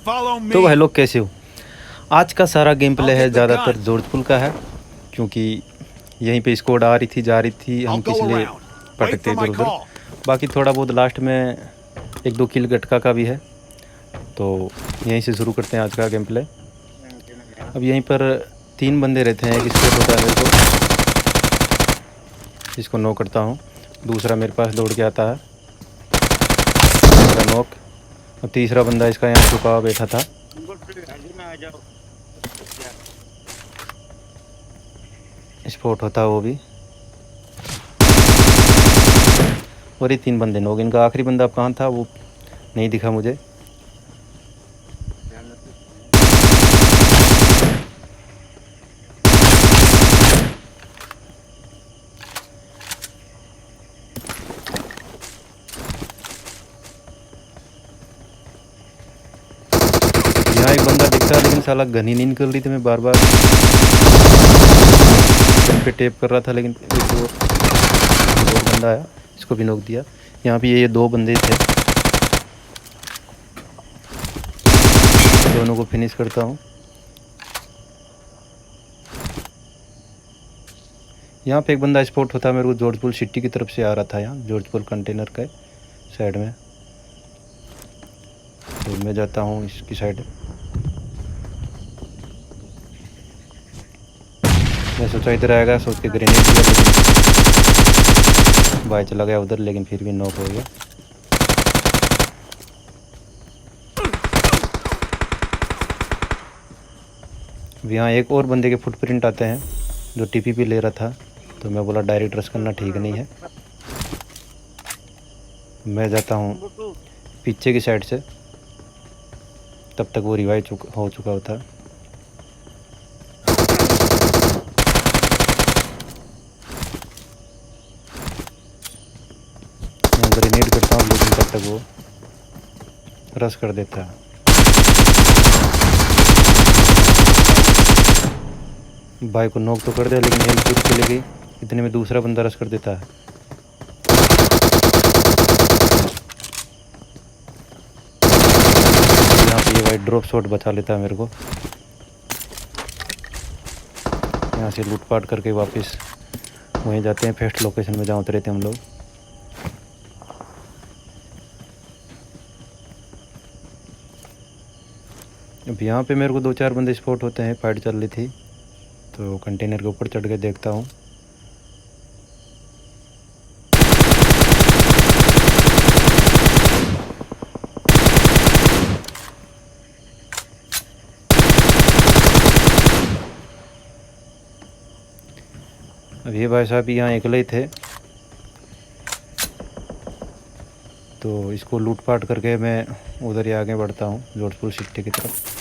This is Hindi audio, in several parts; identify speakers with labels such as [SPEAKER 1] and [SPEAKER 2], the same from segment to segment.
[SPEAKER 1] तो भाई लोग कैसे हो। आज का सारा गेम प्ले है ज़्यादातर जॉर्ज पुल का है, क्योंकि यहीं पे स्क्वाड आ रही थी जा रही थी, हम इसलिए भटकते इधर उधर। बाकी थोड़ा बहुत लास्ट में एक दो किल गटका का भी है, तो यहीं से शुरू करते हैं आज का गेम प्ले। अब यहीं पर 3 बंदे रहते हैं, एक स्क्वाड होता है मेरे को, जिसको नॉक करता हूँ। दूसरा मेरे पास दौड़ के आता है, नॉक। और तीसरा बंदा इसका यहाँ छुपा हुआ बैठा था। स्पॉट होता है वो भी। और ये 3 बंदे नॉक। इनका आखिरी बंदा अब कहाँ था वो नहीं दिखा मुझे। यहाँ एक बंदा दिख रहा है, लेकिन साला गन ही नहीं निकल रही थी। मैं बार बार पे टेप कर रहा था, लेकिन एक और बंदा आया, इसको भी नोक दिया। यहाँ पे ये 2 बंदे थे, दोनों को फिनिश करता हूँ। यहाँ पे एक बंदा स्पॉट होता है मेरे को, जॉर्ज पुल सिटी की तरफ से आ रहा था, यहाँ जॉर्ज पुल कंटेनर के साइड में। तो मैं जाता हूँ इसकी साइड। मैं सोचा इधर आएगा, सोच के ग्रेनेड दिया, लेकिन भाई चला गया उधर, लेकिन फिर भी नॉक हो गया। अब यहाँ एक और बंदे के फुटप्रिंट आते हैं जो टीपीपी ले रहा था, तो मैं बोला डायरेक्ट रश करना ठीक नहीं है। मैं जाता हूँ पीछे की साइड से, तब तक वो रिवाइव हो चुका होता। मैं ग्रेनेड करता हूँ, लेकिन तब तक वो रश कर देता है। भाई को नॉक तो कर दिया, लेकिन हेल्थ पूरी चली गई। इतने में दूसरा बंदा रश कर देता है। यहाँ पे ये भाई ड्रॉप शॉट बचा लेता है मेरे को। यहाँ से लूटपाट करके वापस वहीं जाते हैं, फर्स्ट लोकेशन में जहाँ उतरे थे हम लोग। अब यहाँ पे मेरे को 2-4 बंदे स्पॉट होते हैं, फाइट चल रही थी, तो कंटेनर के ऊपर चढ़ के देखता हूँ। अब ये भाई साहब यहाँ अकेले ही थे, तो इसको लूटपाट करके मैं उधर ही आगे बढ़ता हूँ जॉर्ज पुल सिटी की तरफ।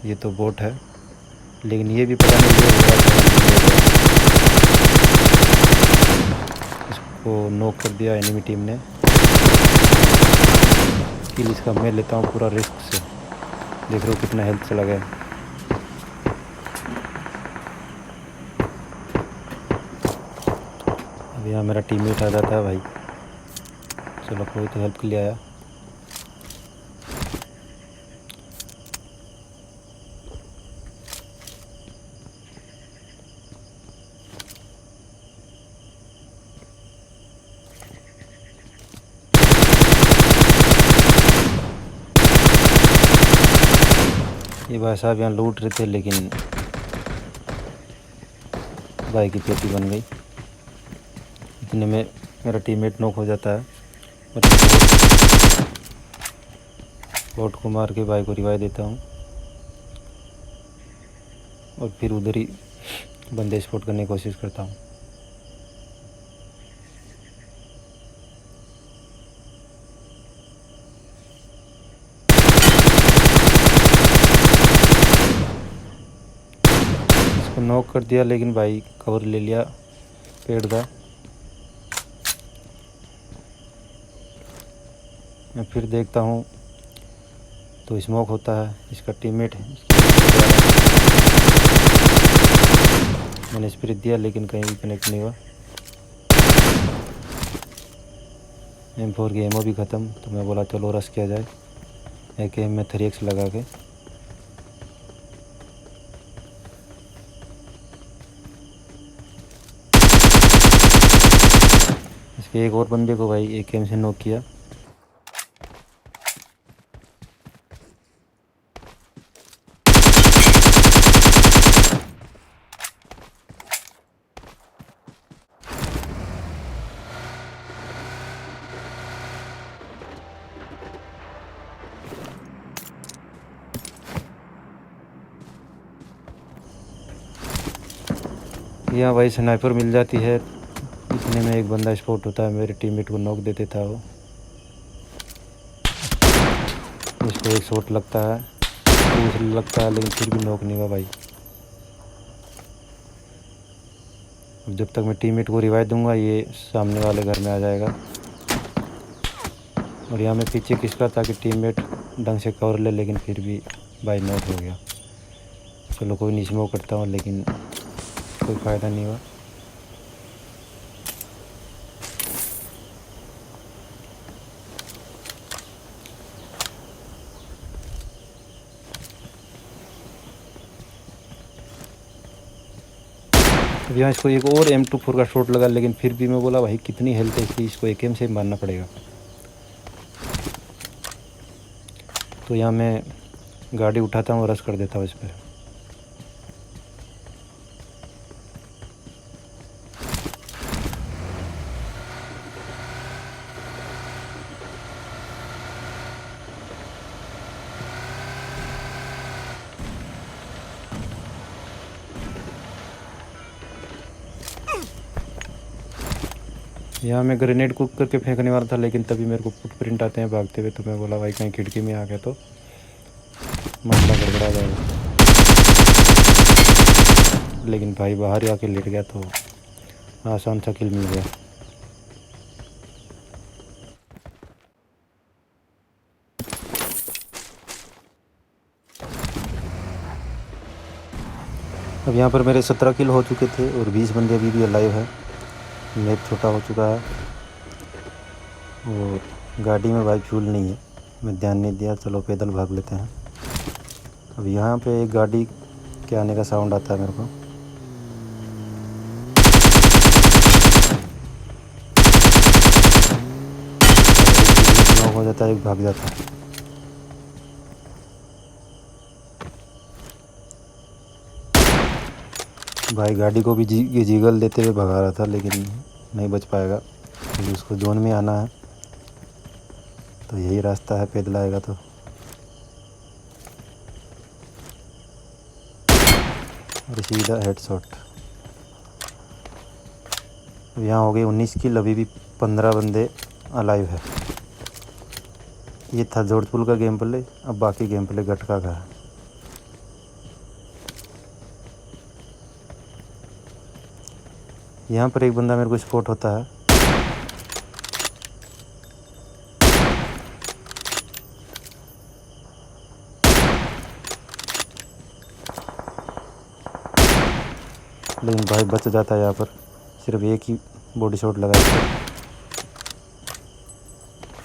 [SPEAKER 1] ये तो बोट है, लेकिन ये भी पता नहीं ये इसको नॉक कर दिया एनिमी टीम ने। किल इसका मैं लेता हूँ पूरा रिस्क से। देख रहे हो कितना हेल्थ चला गया। अब यहाँ मेरा टीममेट आ जाता है भाई, चलो कोई तो हेल्प के लिए आया। ये भाई साहब यहाँ लूट रहे थे, लेकिन भाई की पेटी बन गई। इतने में मेरा टीममेट नॉक हो जाता है। बोट को मार के भाई को रिवाइव देता हूँ, और फिर उधर ही बंदे स्पॉट करने की कोशिश करता हूँ। इसको नॉक कर दिया, लेकिन भाई कवर ले लिया पेड़ का। मैं फिर देखता हूँ तो स्मोक होता है, इसका टीममेट है। मैंने स्प्रे दिया, लेकिन कहीं भी कनेक्ट नहीं हुआ। M4 की एमओ भी ख़त्म, तो मैं बोला चलो रश किया जाए। AK में 3x लगा के। इसके एक और बंदे को भाई AK से नॉक किया। यहाँ भाई स्नाइपर मिल जाती है, इतने में एक बंदा स्पॉट होता है, मेरे टीममेट को नॉक दे देता है वो। इसको एक शॉट लगता है, दूसरा लगता है, लेकिन फिर भी नॉक नहीं हुआ भाई। अब जब तक मैं टीममेट को रिवाइव दूंगा ये सामने वाले घर में आ जाएगा। और यहाँ मैं पीछे खिसका ताकि टीममेट ढंग से कवर ले, लेकिन फिर भी भाई नॉक हो गया। चलो कोई नहीं, स्मोक करता हूँ, लेकिन कोई फ़ायदा नहीं हुआ। अब यहाँ इसको एक और M24 का शॉट लगा, लेकिन फिर भी मैं बोला भाई कितनी हेल्थ है इसकी, इसको AKM से मारना पड़ेगा। तो यहाँ मैं गाड़ी उठाता हूँ और रश कर देता हूँ इस पर। यहाँ मैं ग्रेनेड कुक करके फेंकने वाला था, लेकिन तभी मेरे को फुटप्रिंट आते हैं भागते हुए। तो मैं बोला भाई कहीं खिड़की में आ गया तो मसला गड़बड़ा जाएगा, लेकिन भाई बाहर ही आके लेट गया तो आसान सा किल मिल गया। अब यहाँ पर मेरे 17 किल हो चुके थे और 20 बंदे अभी भी अलाइव है। मैप छोटा हो चुका है और गाड़ी में भाई फ्यूल नहीं है, मैं ध्यान नहीं दिया। चलो पैदल भाग लेते हैं। अब यहाँ पे एक गाड़ी के आने का साउंड आता है मेरे को। नॉक हो जाता है, एक भाग जाता है। भाई गाड़ी को भी जिगल देते हुए भगा रहा था, लेकिन नहीं बच पाएगा क्योंकि उसको जोन में आना है। तो यही रास्ता है, पैदल आएगा तो। और सीधा हेडशॉट। अब यहाँ हो गए 19 किल, अभी भी 15 बंदे अलाइव है। ये था जोधपुर का गेम प्ले। अब बाकी गेम प्ले गटका का है। यहाँ पर एक बंदा मेरे को स्पॉट होता है। लेकिन भाई बच जाता है यहाँ पर, सिर्फ एक ही बॉडी शॉट लगा के।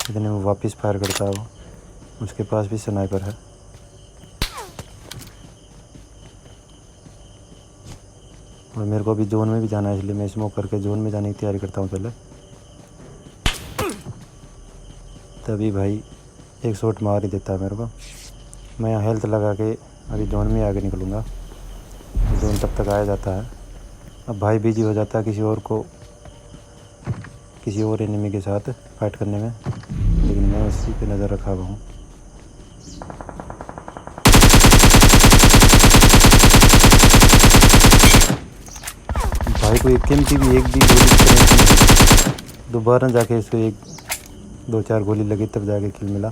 [SPEAKER 1] इतने में वापस फायर करता है वो। उसके पास भी स्नाइपर है। और मेरे को अभी जोन में भी जाना है, इसलिए मैं स्मोक करके जोन में जाने की तैयारी करता हूँ पहले। तभी भाई एक शॉट मार ही देता है मेरे को। मैं यहाँ हेल्थ लगा के अभी जोन में आगे निकलूँगा। जोन तब तक आया जाता है। अब भाई बिजी हो जाता है किसी और एनिमी के साथ फाइट करने में, लेकिन मैं उसी पे नज़र रखा हुआ हूँ। भाई को AKM की भी एक भी गोली दोबारा जाके इसको 1-2-4 गोली लगी, तब जाके किल मिला।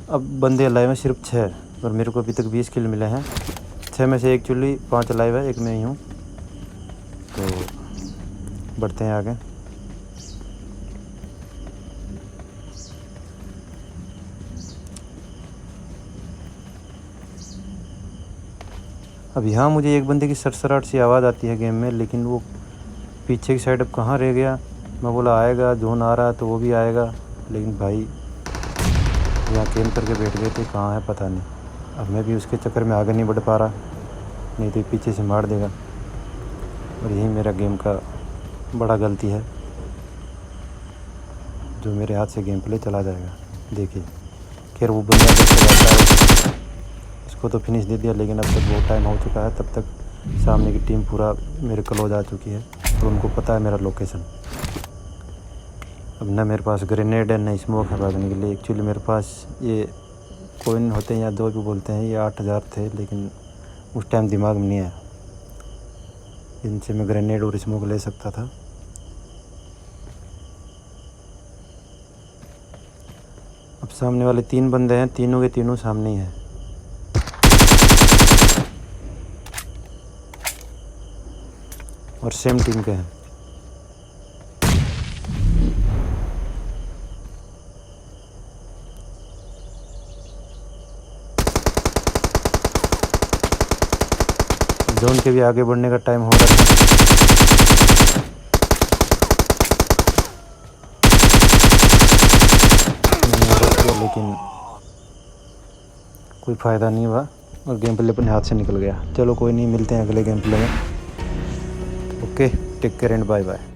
[SPEAKER 1] अब बंदे अलाइव हैं सिर्फ 6, और मेरे को अभी तक 20 किल मिले हैं। 6 में से एक्चुअली 5 अलाइव है, एक मैं ही हूँ। तो बढ़ते हैं आगे। अब यहाँ मुझे एक बंदे की सरसराहट सी आवाज़ आती है गेम में, लेकिन वो पीछे की साइड अब कहाँ रह गया। मैं बोला आएगा, जोन आ रहा है तो वो भी आएगा, लेकिन भाई यहाँ कैंप करके बैठ गए थे, कहाँ है पता नहीं। अब मैं भी उसके चक्कर में आगे नहीं बढ़ पा रहा, नहीं तो पीछे से मार देगा। और यही मेरा गेम का बड़ा गलती है, जो मेरे हाथ से गेम प्ले चला जाएगा। देखिए, खैर वो बंदा जब तक आता है इसको तो फिनिश दे दिया, लेकिन अब तक बहुत टाइम हो चुका है। तब तक सामने की टीम पूरा मेरे क्लोज आ चुकी है और उनको पता है मेरा लोकेशन। अब ना मेरे पास ग्रेनेड है, ना स्मोक है भागने के लिए। एक्चुअली मेरे पास ये कॉइन होते हैं या दो भी बोलते हैं, ये 8000 थे, लेकिन उस टाइम दिमाग में नहीं आया। इनसे मैं ग्रेनेड और स्मोक ले सकता था। अब सामने वाले 3 बंदे हैं, तीनों के तीनों सामने ही हैं। और सेम टीम के हैं। जोन के भी आगे बढ़ने का टाइम हो रहा है, लेकिन कोई फ़ायदा नहीं हुआ और गेम प्ले अपने हाथ से निकल गया। चलो कोई नहीं, मिलते हैं अगले गेम प्ले में। Okay, take care and bye bye.